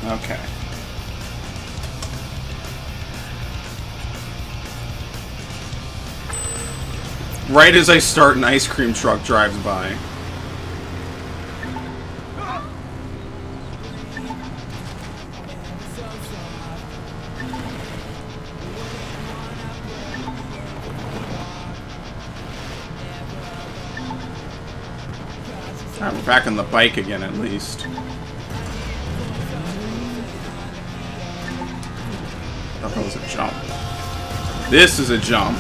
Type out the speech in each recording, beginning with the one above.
Okay. Right as I start, an ice cream truck drives by. Alright, we're back on the bike again, at least. Oh, that was a jump. This is a jump.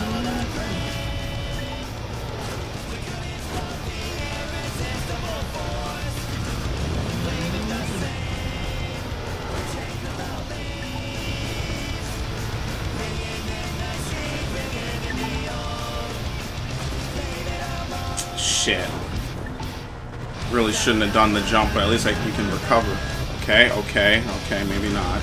Shit. Really shouldn't have done the jump, but at least we can recover. Okay, okay, okay, maybe not.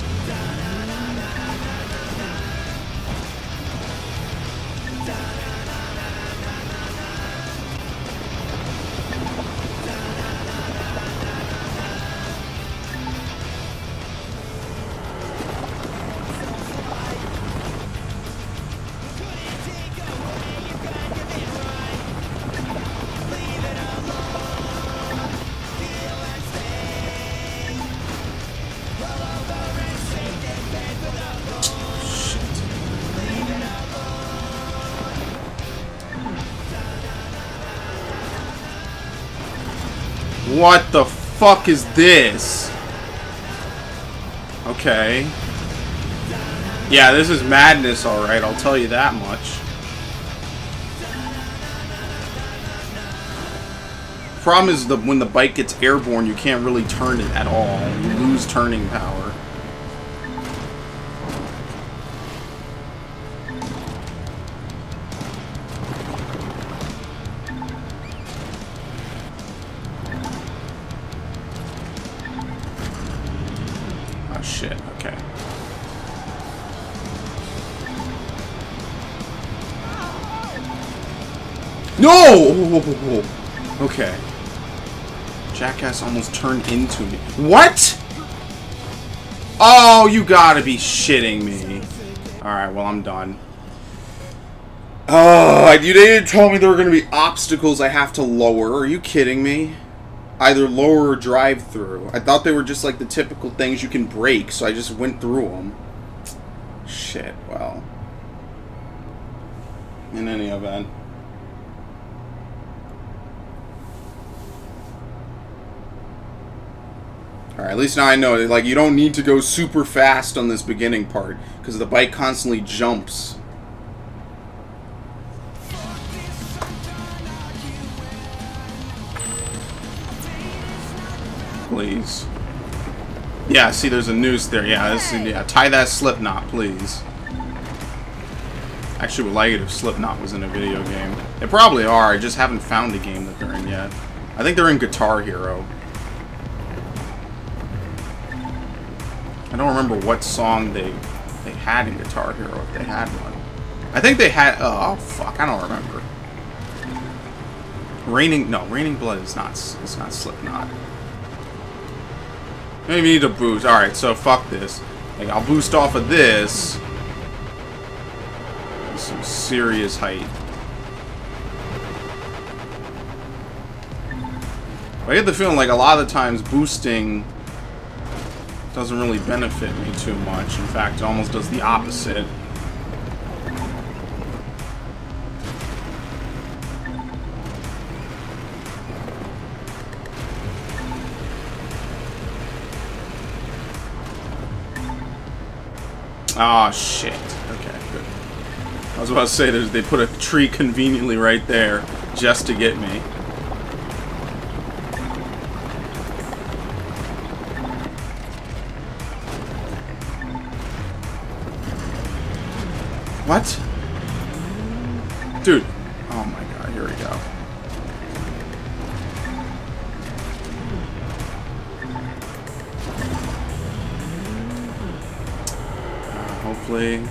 What the fuck is this? Okay. Yeah, this is madness, alright, I'll tell you that much. Problem is when the bike gets airborne, you can't really turn it at all. You lose turning power. Shit, okay. No! Okay. Jackass almost turned into me. What? Oh, you gotta be shitting me. Alright, well, I'm done. Oh, you didn't tell me there were gonna be obstacles I have to lower. Are you kidding me? Either lower or drive through. I thought they were just like the typical things you can break, so I just went through them. Shit, well. In any event. Alright, at least now I know, like, you don't need to go super fast on this beginning part, because the bike constantly jumps. Please. Yeah, see, there's a noose there. Yeah, yeah, tie that slip knot, please. Actually, would like it if Slipknot was in a video game. They probably are. I just haven't found a game that they're in yet. I think they're in Guitar Hero. I don't remember what song they had in Guitar Hero, if they had one. I think they had... Oh, fuck. I don't remember. Raining Blood is not Slipknot. Maybe we need to boost. Alright, so fuck this. Like, I'll boost off of this. Some serious height. I get the feeling like a lot of the times boosting doesn't really benefit me too much. In fact, it almost does the opposite. Oh shit. Okay, good. I was about to say they put a tree conveniently right there just to get me. What? Dude. Oh my god, here we go. Hopefully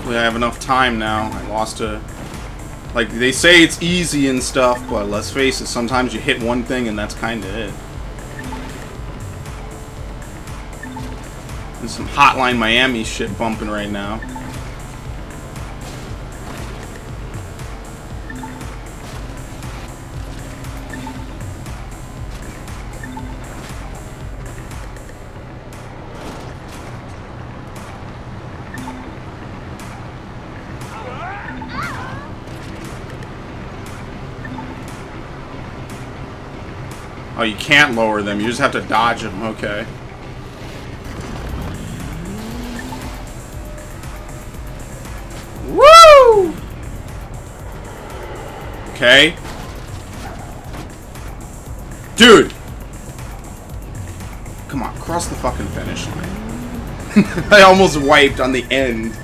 I have enough time now. I lost a... Like, they say it's easy and stuff, but let's face it, sometimes you hit one thing and that's kind of it. There's some Hotline Miami shit bumping right now. Oh, you can't lower them. You just have to dodge them. Okay. Woo! Okay. Dude! Come on, cross the fucking finish line. I almost wiped on the end.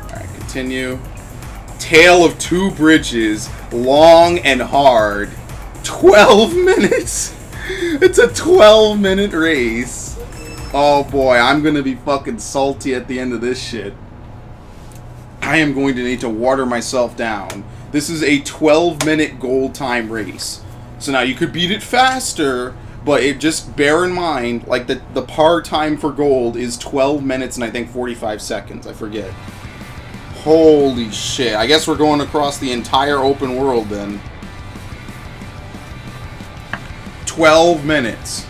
Alright, continue. Tale of Two Bridges. Long and hard. 12 minutes? It's a 12-minute race. Oh boy, I'm gonna be fucking salty at the end of this shit. I am going to need to water myself down. This is a 12-minute gold time race. So now you could beat it faster, but just bear in mind, like the par time for gold is 12 minutes and I think 45 seconds. I forget. Holy shit. I guess we're going across the entire open world then. 12 minutes.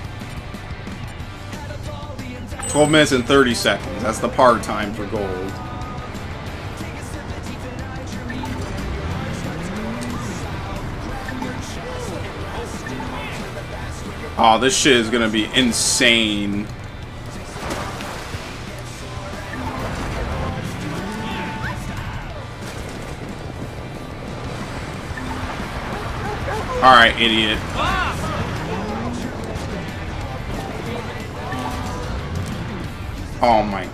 12 minutes and 30 seconds. That's the par time for gold. Oh, this shit is gonna be insane. Alright, idiot. Oh my...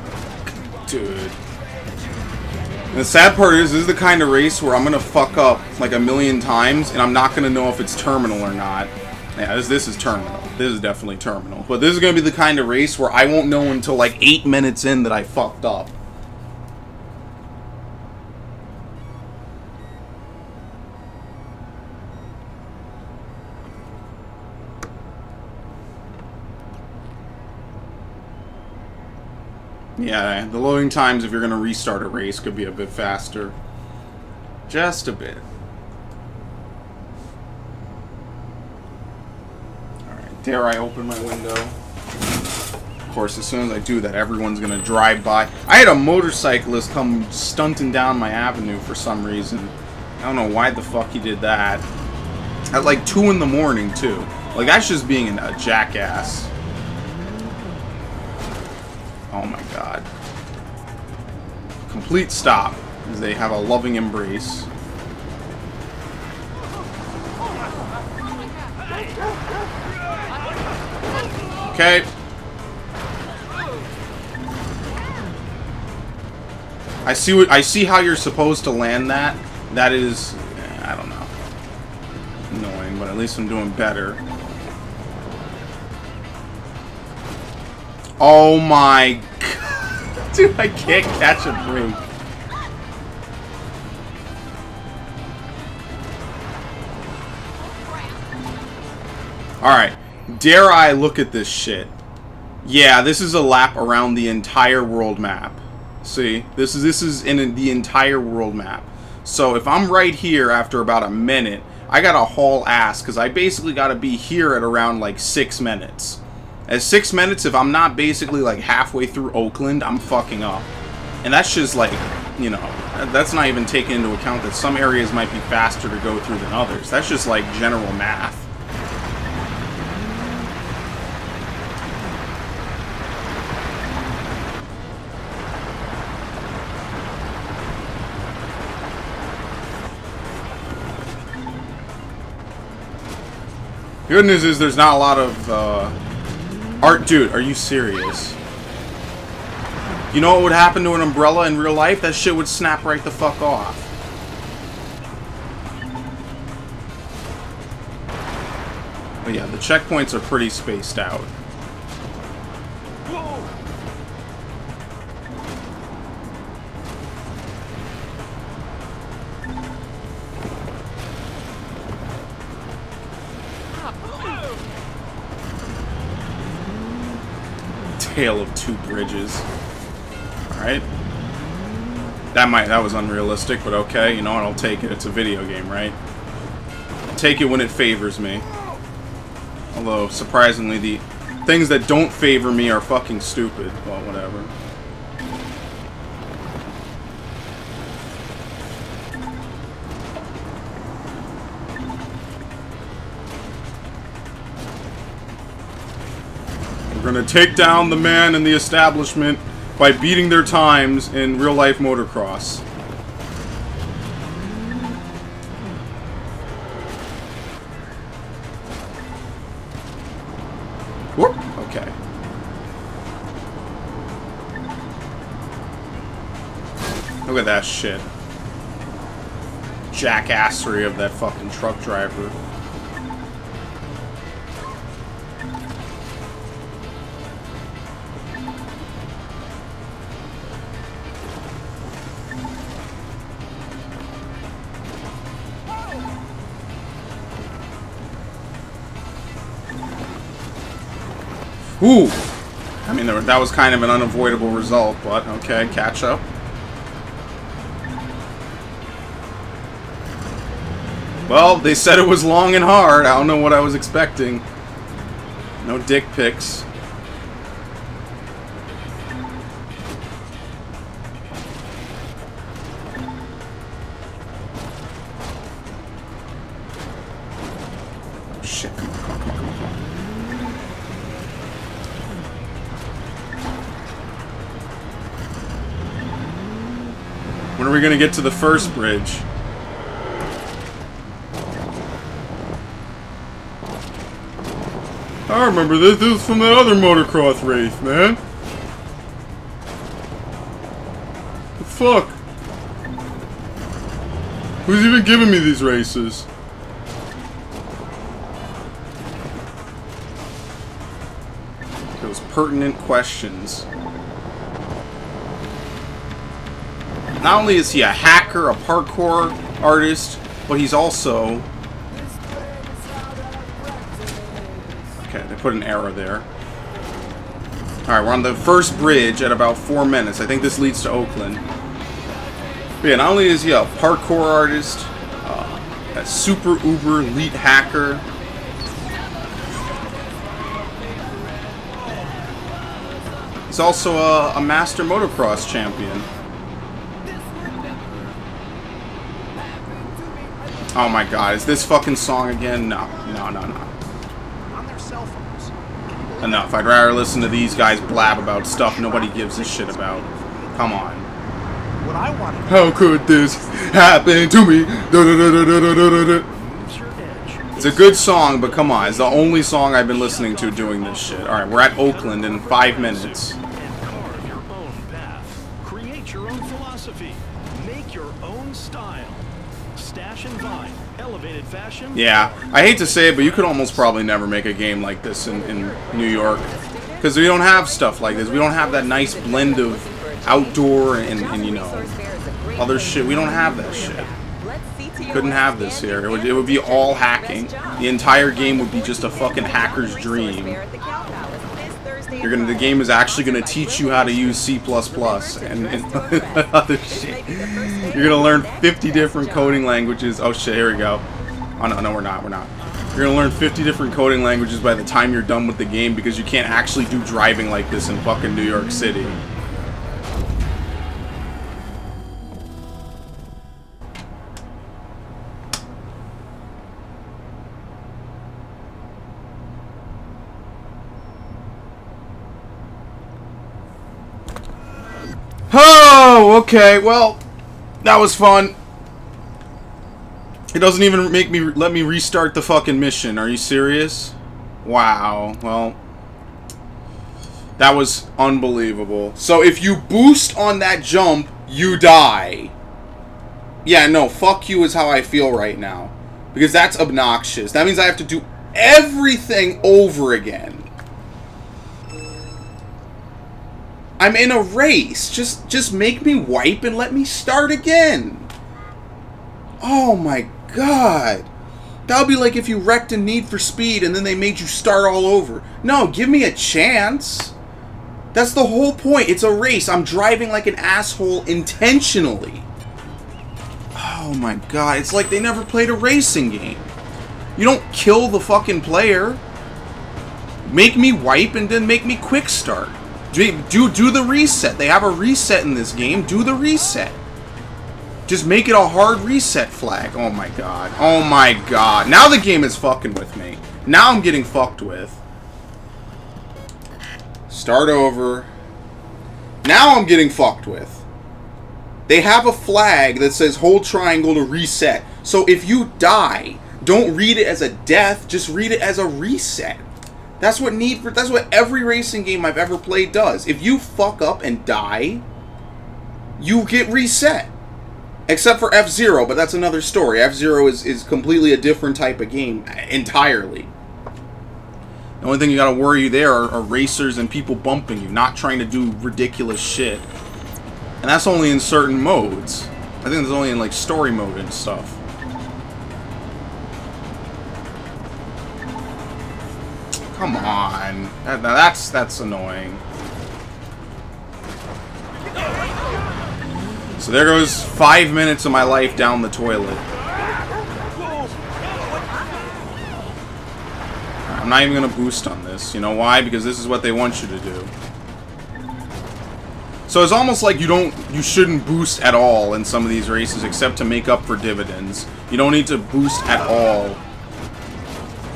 Dude. And the sad part is, this is the kind of race where I'm gonna fuck up like a million times, and I'm not gonna know if it's terminal or not. Yeah, this is terminal. This is definitely terminal. But this is gonna be the kind of race where I won't know until like 8 minutes in that I fucked up. Yeah, the loading times if you're going to restart a race could be a bit faster. Just a bit. Alright, dare I open my window? Of course, as soon as I do that, everyone's going to drive by. I had a motorcyclist come stunting down my avenue for some reason. I don't know why the fuck he did that. At like 2 in the morning, too. Like, that's just being a jackass. Oh my god. Complete stop, as they have a loving embrace. Okay. I see how you're supposed to land that. That is, I don't know. Annoying, but at least I'm doing better. Oh my god. Dude, I can't catch a break. Alright. Dare I look at this shit? Yeah, this is a lap around the entire world map. See? This is in the entire world map. So if I'm right here after about a minute, I gotta haul ass, because I basically gotta be here at around like 6 minutes. At 6 minutes, if I'm not basically like halfway through Oakland, I'm fucking up. And that's just like, you know, that's not even taking into account that some areas might be faster to go through than others. That's just like general math. The good news is there's not a lot of art. Dude, are you serious? You know what would happen to an umbrella in real life? That shit would snap right the fuck off. But yeah, the checkpoints are pretty spaced out. tale of two bridges. Alright. That was unrealistic, but okay, you know what, I'll take it. It's a video game, right? I'll take it when it favors me. Although, surprisingly, the things that don't favor me are fucking stupid. Well, whatever. We're gonna take down the man and the establishment by beating their times in real-life motocross. Whoop! Okay. Look at that shit. Jackassery of that fucking truck driver. Ooh! I mean, that was kind of an unavoidable result, but okay, catch up. Well, they said it was long and hard. I don't know what I was expecting. No dick pics. Oh, shit. Come on, come on, come on, come on, come on. When are we going to get to the first bridge? I remember this. This was from that other motocross race, man. The fuck? Who's even giving me these races? Those pertinent questions. Not only is he a hacker, a parkour artist, but he's also... Okay, they put an arrow there. Alright, we're on the first bridge at about 4 minutes. I think this leads to Oakland. But yeah, not only is he a parkour artist, a super uber elite hacker, he's also a master motocross champion. Oh my god, is this fucking song again? No, no, no, no. Enough. I'd rather listen to these guys blab about stuff nobody gives a shit about. Come on. What I want. How could this happen to me? It's a good song, but come on. It's the only song I've been listening to doing this shit. Alright, we're at Oakland in 5 minutes. Carve your own path. Create your own philosophy. Make your own style. Stash and Vine, elevated fashion. Yeah, I hate to say it, but you could almost probably never make a game like this in New York. Because we don't have stuff like this. We don't have that nice blend of outdoor and you know, other shit. We don't have that shit. Couldn't have this here. It would be all hacking. The entire game would be just a fucking hacker's dream. The game is actually gonna teach you how to use C++ and other shit. You're gonna learn 50 different coding languages. Oh shit, here we go. Oh no, no, we're not. You're gonna learn 50 different coding languages by the time you're done with the game because you can't actually do driving like this in fucking New York City. Oh, okay, well, that was fun. It doesn't even let me restart the fucking mission. Are you serious? Wow, well, that was unbelievable. So if you boost on that jump, you die. Yeah, no, fuck you is how I feel right now. Because that's obnoxious. That means I have to do everything over again. I'm in a race. Just make me wipe and let me start again. Oh my god. That would be like if you wrecked a Need for Speed and then they made you start all over. No, give me a chance. That's the whole point. It's a race. I'm driving like an asshole intentionally. Oh my god. It's like they never played a racing game. You don't kill the fucking player. Make me wipe and then make me quick start. Do the reset. They have a reset in this game. Do the reset. Just make it a hard reset flag. Oh my god. Oh my god. Now the game is fucking with me. Now I'm getting fucked with. Start over. Now I'm getting fucked with. They have a flag that says hold triangle to reset. So if you die, don't read it as a death, just read it as a reset. That's what every racing game I've ever played does. If you fuck up and die, you get reset. Except for F-Zero, but that's another story. F-Zero is completely a different type of game entirely. The only thing you gotta worry there are racers and people bumping you, not trying to do ridiculous shit. And that's only in certain modes. I think it's only in like story mode and stuff. Come on. That's annoying. So there goes 5 minutes of my life down the toilet. I'm not even gonna boost on this. You know why? Because this is what they want you to do. So it's almost like you shouldn't boost at all in some of these races except to make up for dividends. You don't need to boost at all.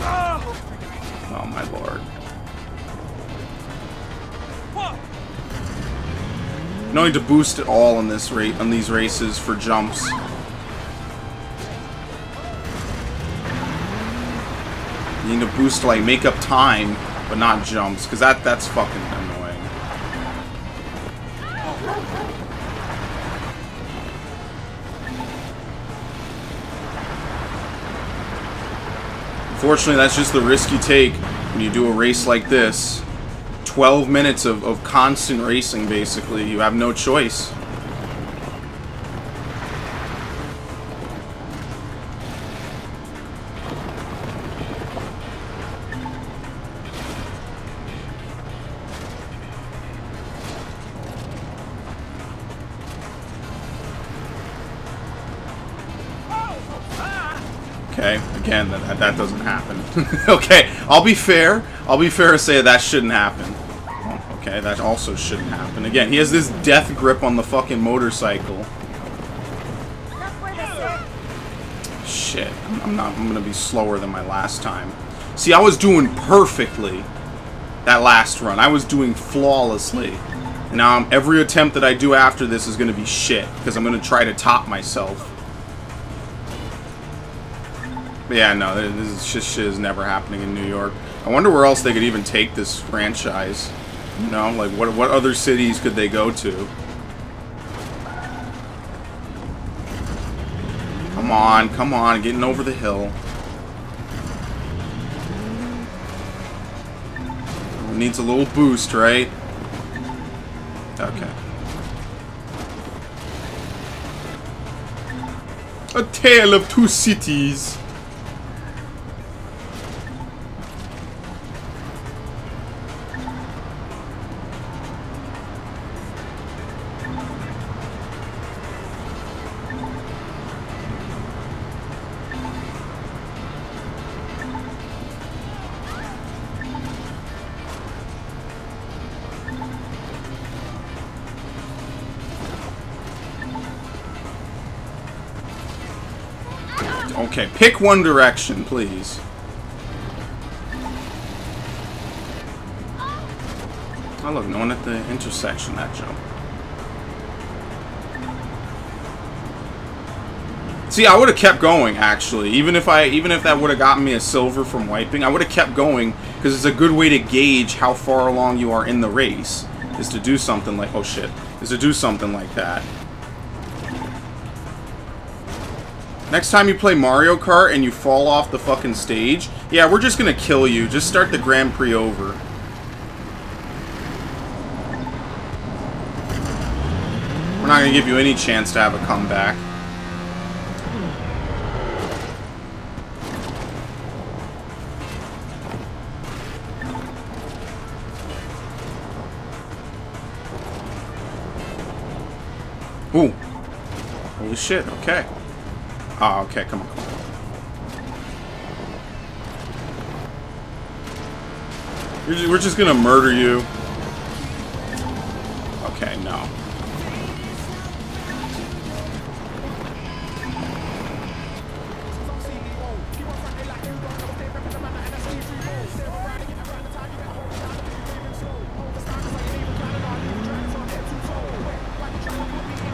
Oh my lord. You don't need to boost at all in this on these races for jumps. You need to boost to like make up time, but not jumps, because that's fucking annoying. Unfortunately, that's just the risk you take when you do a race like this. 12 minutes of constant racing, basically. You have no choice. Okay, again, that doesn't happen. Okay, I'll be fair. I'll be fair and say that shouldn't happen. Okay, that also shouldn't happen. Again, he has this death grip on the fucking motorcycle. Shit, I'm gonna be slower than my last time. See, I was doing perfectly that last run. I was doing flawlessly. And now every attempt that I do after this is gonna be shit, because I'm gonna try to top myself. But yeah, no, this shit is never happening in New York. I wonder where else they could even take this franchise. You know, like what other cities could they go to? Come on, getting over the hill. It needs a little boost, right? Okay. A tale of two cities. Okay, pick one direction, please. Oh look, no one at the intersection that jump. See, I would have kept going actually. Even if that would have gotten me a silver from wiping, I would have kept going because it's a good way to gauge how far along you are in the race. Is to do something like is to do something like that. Next time you play Mario Kart and you fall off the fucking stage, yeah, we're just gonna kill you. Just start the Grand Prix over. We're not gonna give you any chance to have a comeback. Ooh. Holy shit, okay. Ah, okay, come on, come on. We're just gonna murder you. Okay, no.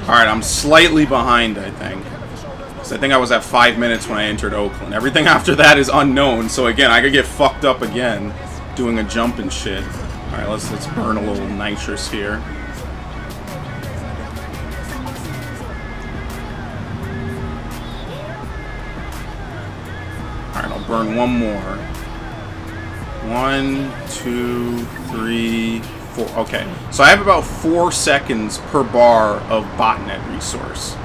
Alright, I'm slightly behind, I think. So I think I was at 5 minutes when I entered Oakland. Everything after that is unknown, so again, I could get fucked up again doing a jump and shit. Alright, let's burn a little nitrous here. Alright, I'll burn one more. 1, 2, 3, 4. Okay, so I have about 4 seconds per bar of botnet resource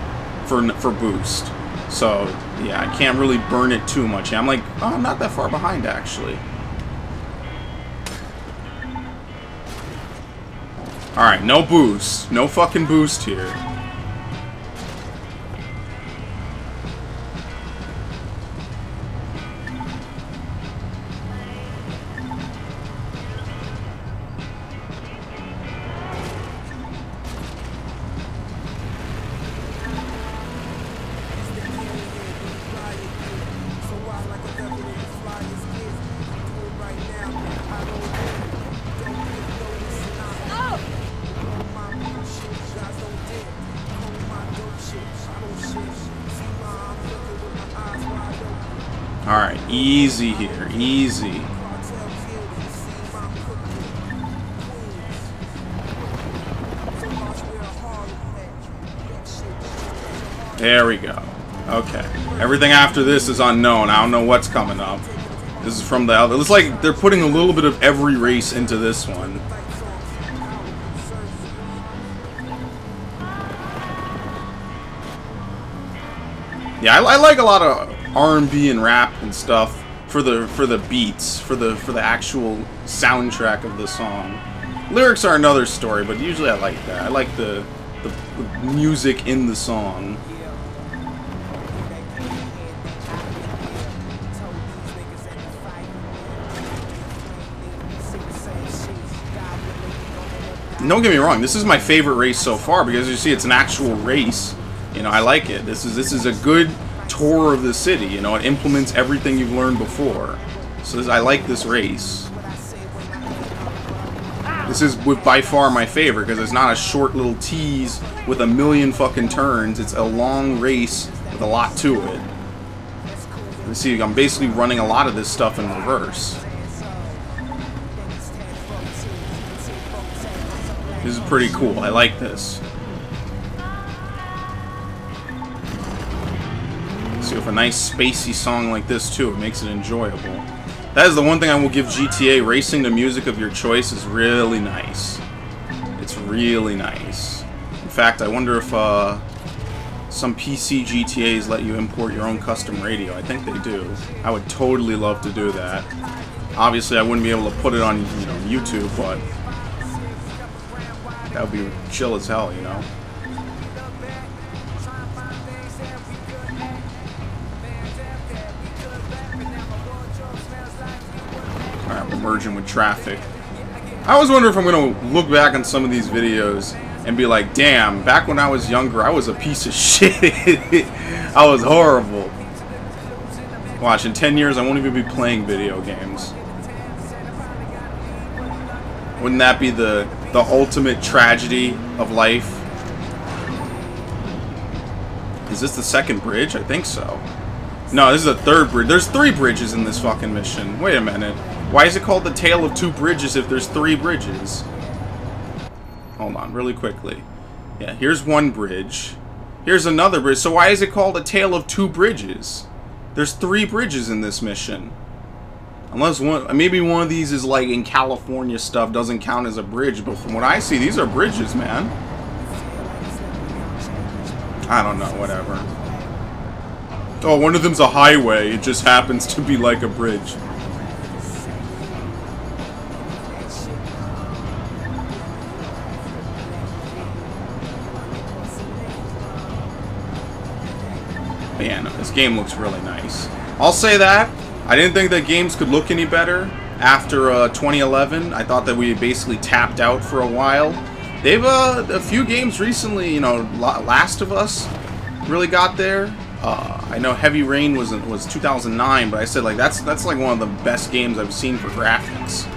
for boost. So yeah, I can't really burn it too much. I'm like, oh, I'm not that far behind actually. Alright, no boost. No fucking boost here. Alright, easy here, easy. There we go. Okay. Everything after this is unknown. I don't know what's coming up. This is from the other. It's like they're putting a little bit of every race into this one. Yeah, I like a lot of R&B and rap and stuff for the beats, for the actual soundtrack of the song. Lyrics are another story, but usually I like that. I like the music in the song. Don't get me wrong, this is my favorite race so far because you see it's an actual race. You know, I like it. This is a good tour of the city. You know, it implements everything you've learned before. So I like this race. This is by far my favorite because it's not a short little tease with a million fucking turns. It's a long race with a lot to it. You see, I'm basically running a lot of this stuff in reverse. This is pretty cool. I like this. See, with a nice spacey song like this too, it makes it enjoyable. That is the one thing I will give GTA. Racing the music of your choice is really nice. It's really nice. In fact, I wonder if some PC GTAs let you import your own custom radio. I think they do. I would totally love to do that. Obviously, I wouldn't be able to put it on, you know, YouTube, but that would be chill as hell, you know. Alright, we're merging with traffic. I always wonder if I'm going to look back on some of these videos and be like, damn, back when I was younger, I was a piece of shit. I was horrible. Watch, in 10 years, I won't even be playing video games. Wouldn't that be the ultimate tragedy of life? Is this the second bridge? I think so. No, this is the third bridge. There's 3 bridges in this fucking mission. Wait a minute. Why is it called the Tale of 2 Bridges if there's 3 bridges? Hold on, really quickly. Yeah, here's one bridge. Here's another bridge. So why is it called a Tale of 2 Bridges? There's 3 bridges in this mission. Unless maybe one of these is like in California stuff, doesn't count as a bridge, but from what I see, these are bridges, man. I don't know, whatever. Oh, one of them's a highway. It just happens to be like a bridge. Man, this game looks really nice. I'll say that. I didn't think that games could look any better after 2011. I thought that we basically tapped out for a while. They've a few games recently, you know, Last of Us really got there. I know Heavy Rain was 2009, but I said like that's like one of the best games I've seen for graphics.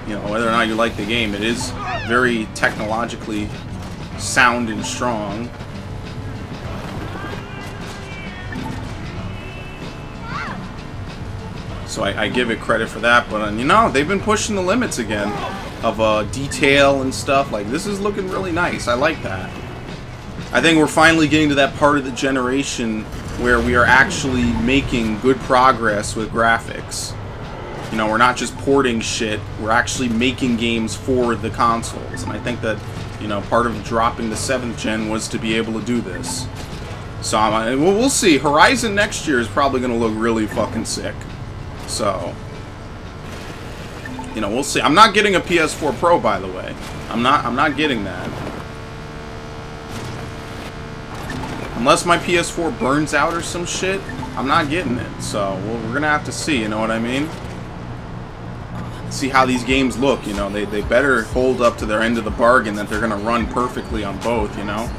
You know, whether or not you like the game, it is very technologically sound and strong. So I give it credit for that, but you know, they've been pushing the limits again of detail and stuff. Like, this is looking really nice. I like that. I think we're finally getting to that part of the generation where we are actually making good progress with graphics. You know, we're not just porting shit, we're actually making games for the consoles. And I think that, you know, part of dropping the 7th gen was to be able to do this. So we'll see. Horizon next year is probably going to look really fucking sick. So, you know, we'll see. I'm not getting a PS4 Pro, by the way. I'm not getting that. Unless my PS4 burns out or some shit, I'm not getting it. So, we're gonna have to see, you know what I mean? See how these games look, you know. They better hold up to their end of the bargain that they're gonna run perfectly on both, you know?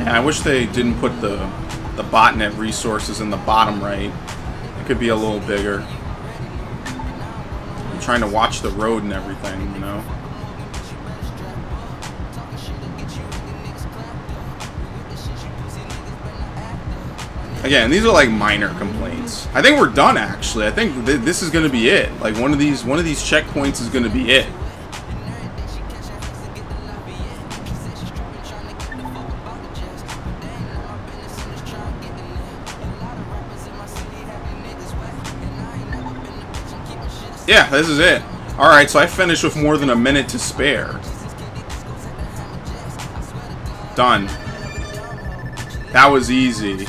I wish they didn't put the botnet resources in the bottom right. It could be a little bigger. I'm trying to watch the road and everything, you know. Again, these are like minor complaints. I think we're done, actually. I think this is going to be it. Like one of these checkpoints is going to be it. Yeah, this is it. Alright, so I finished with more than a minute to spare. Done. That was easy.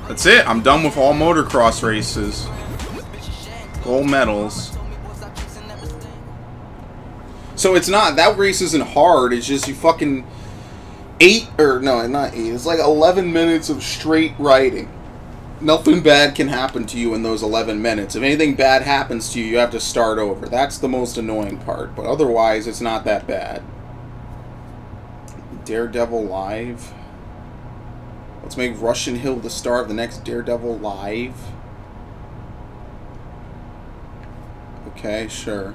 That's it. I'm done with all motocross races. Gold medals. So it's not, that race isn't hard, it's just you fucking 8, or no, not 8, it's like 11 minutes of straight riding. Nothing bad can happen to you in those 11 minutes. If anything bad happens to you, you have to start over. That's the most annoying part. But otherwise, it's not that bad. Daredevil Live. Let's make Russian Hill the star of the next Daredevil Live. Okay, sure.